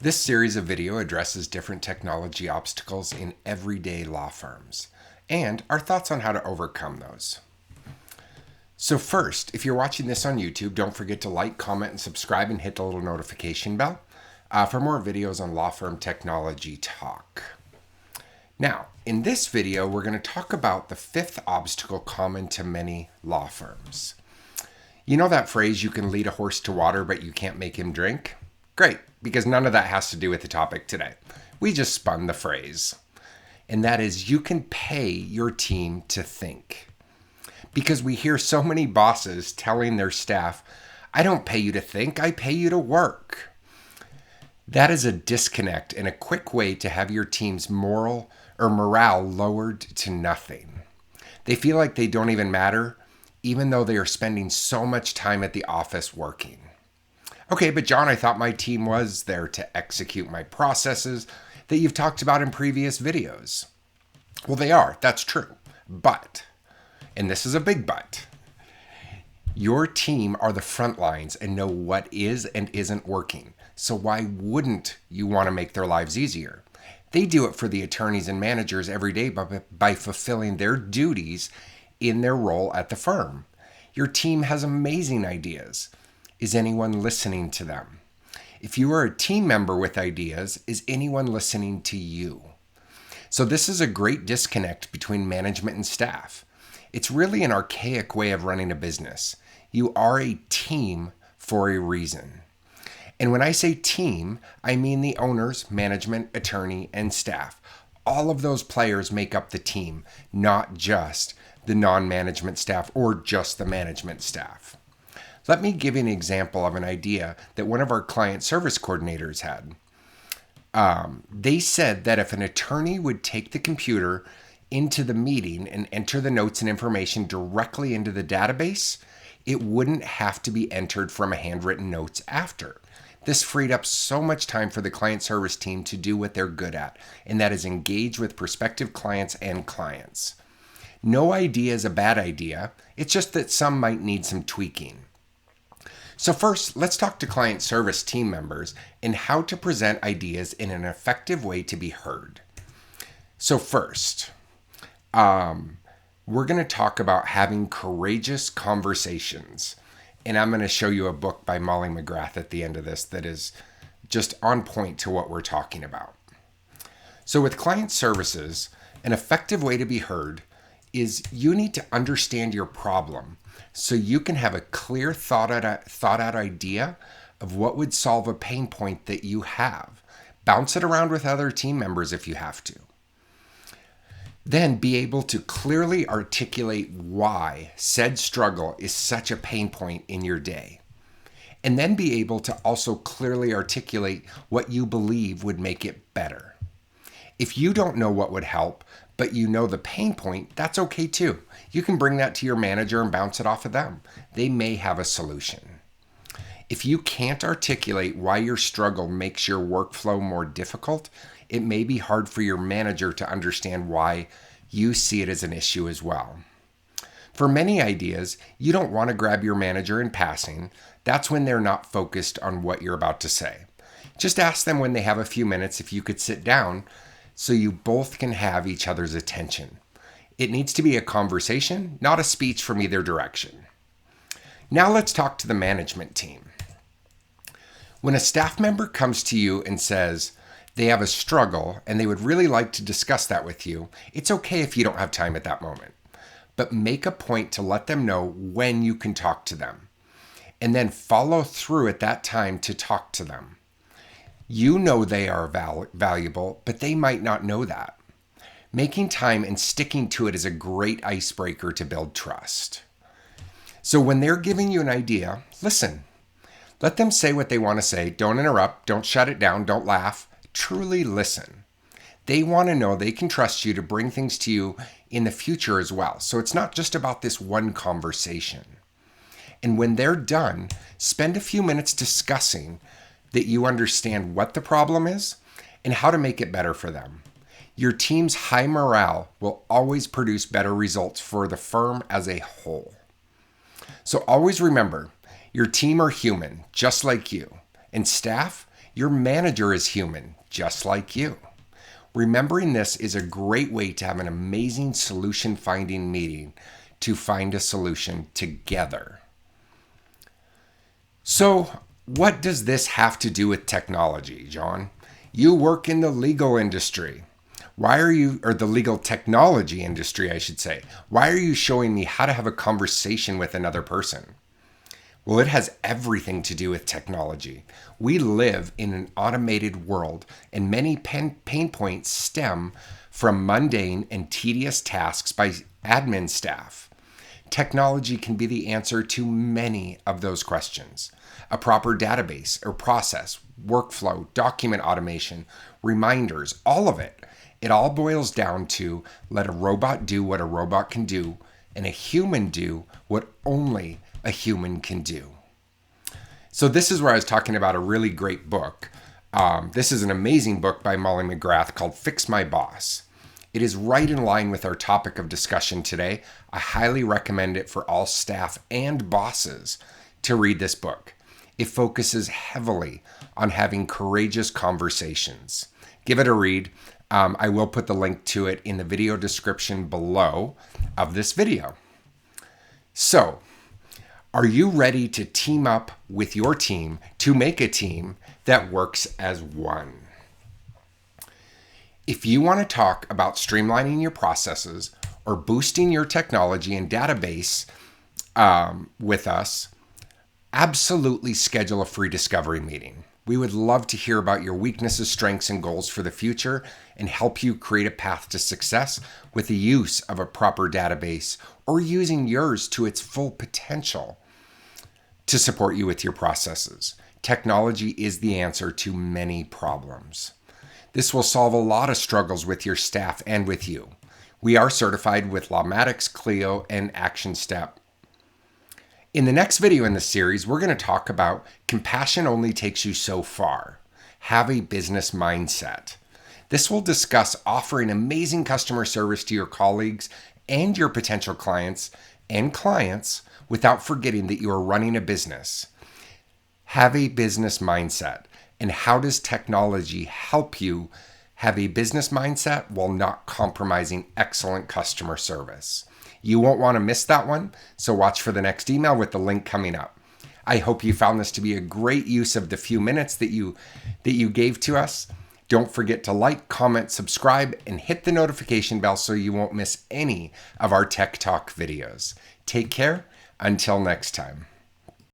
This series of video addresses different technology obstacles in everyday law firms and our thoughts on how to overcome those. So first, if you're watching this on YouTube, don't forget to like, comment, and subscribe and hit the little notification bell for more videos on law firm technology talk. Now, in this video, we're going to talk about the fifth obstacle common to many law firms. You know that phrase, you can lead a horse to water, but you can't make him drink? Great, because none of that has to do with the topic today. We just spun the phrase. And that is, you can pay your team to think. Because we hear so many bosses telling their staff, I don't pay you to think, I pay you to work. That is a disconnect and a quick way to have your team's morale lowered to nothing. They feel like they don't even matter, even though they are spending so much time at the office working. Okay, but John, I thought my team was there to execute my processes that you've talked about in previous videos. Well, they are, that's true. But, and this is a big but, your team are the front lines and know what is and isn't working. So why wouldn't you want to make their lives easier? They do it for the attorneys and managers every day by fulfilling their duties in their role at the firm. Your team has amazing ideas. Is anyone listening to them? If you are a team member with ideas, is anyone listening to you? So this is a great disconnect between management and staff. It's really an archaic way of running a business. You are a team for a reason. And when I say team, I mean the owners, management, attorney, and staff. All of those players make up the team, not just the non-management staff or just the management staff. Let me give you an example of an idea that one of our client service coordinators had. They said that if an attorney would take the computer into the meeting and enter the notes and information directly into the database, it wouldn't have to be entered from a handwritten notes after. This freed up so much time for the client service team to do what they're good at, and that is engage with prospective clients and clients. No idea is a bad idea. It's just that some might need some tweaking. So first, let's talk to client service team members and how to present ideas in an effective way to be heard. So first, we're going to talk about having courageous conversations. And I'm going to show you a book by Molly McGrath at the end of this that is just on point to what we're talking about. So with client services, an effective way to be heard is you need to understand your problem so you can have a clear thought out idea of what would solve a pain point that you have. Bounce it around with other team members if you have to. Then be able to clearly articulate why said struggle is such a pain point in your day. And then be able to also clearly articulate what you believe would make it better. If you don't know what would help, but you know the pain point, that's okay too. You can bring that to your manager and bounce it off of them. They may have a solution. If you can't articulate why your struggle makes your workflow more difficult, it may be hard for your manager to understand why you see it as an issue as well. For many ideas, you don't want to grab your manager in passing. That's when they're not focused on what you're about to say. Just ask them when they have a few minutes if you could sit down so you both can have each other's attention. It needs to be a conversation, not a speech from either direction. Now let's talk to the management team. When a staff member comes to you and says they have a struggle and they would really like to discuss that with you, it's okay if you don't have time at that moment. But make a point to let them know when you can talk to them. And then follow through at that time to talk to them. You know they are valuable, but they might not know that. Making time and sticking to it is a great icebreaker to build trust. So when they're giving you an idea, listen. Let them say what they want to say. Don't interrupt. Don't shut it down. Don't laugh. Truly listen. They want to know they can trust you to bring things to you in the future as well. So it's not just about this one conversation. And when they're done, spend a few minutes discussing that you understand what the problem is and how to make it better for them. Your team's high morale will always produce better results for the firm as a whole. So always remember, your team are human, just like you. And staff, Your manager is human, just like you. Remembering this is a great way to have an amazing solution finding meeting to find a solution together. So, what does this have to do with technology, John? You work in the legal industry. Or the legal technology industry, I should say. Why are you showing me how to have a conversation with another person? Well, it has everything to do with technology. We live in an automated world, and many pain points stem from mundane and tedious tasks by admin staff. Technology can be the answer to many of those questions. A proper database or process, workflow, document automation, reminders, all of it. It all boils down to let a robot do what a robot can do and a human do what only a human can do. So this is where I was talking about a really great book. This is an amazing book by Molly McGrath called Fix My Boss. It is right in line with our topic of discussion today. I highly recommend it for all staff and bosses to read this book. It focuses heavily on having courageous conversations. Give it a read. I will put the link to it in the video description below of this video. So, are you ready to team up with your team to make a team that works as one? If you want to talk about streamlining your processes or boosting your technology and database with us, absolutely schedule a free discovery meeting. We would love to hear about your weaknesses, strengths, and goals for the future and help you create a path to success with the use of a proper database or using yours to its full potential to support you with your processes. Technology is the answer to many problems. This will solve a lot of struggles with your staff and with you. We are certified with Lawmatics, Clio, and Action Step. In the next video in this series, we're going to talk about compassion only takes you so far. Have a business mindset. This will discuss offering amazing customer service to your colleagues and your potential clients without forgetting that you are running a business. Have a business mindset. And how does technology help you have a business mindset while not compromising excellent customer service? You won't want to miss that one, so watch for the next email with the link coming up. I hope you found this to be a great use of the few minutes that you gave to us. Don't forget to like, comment, subscribe, and hit the notification bell so you won't miss any of our Tech Talk videos. Take care. Until next time.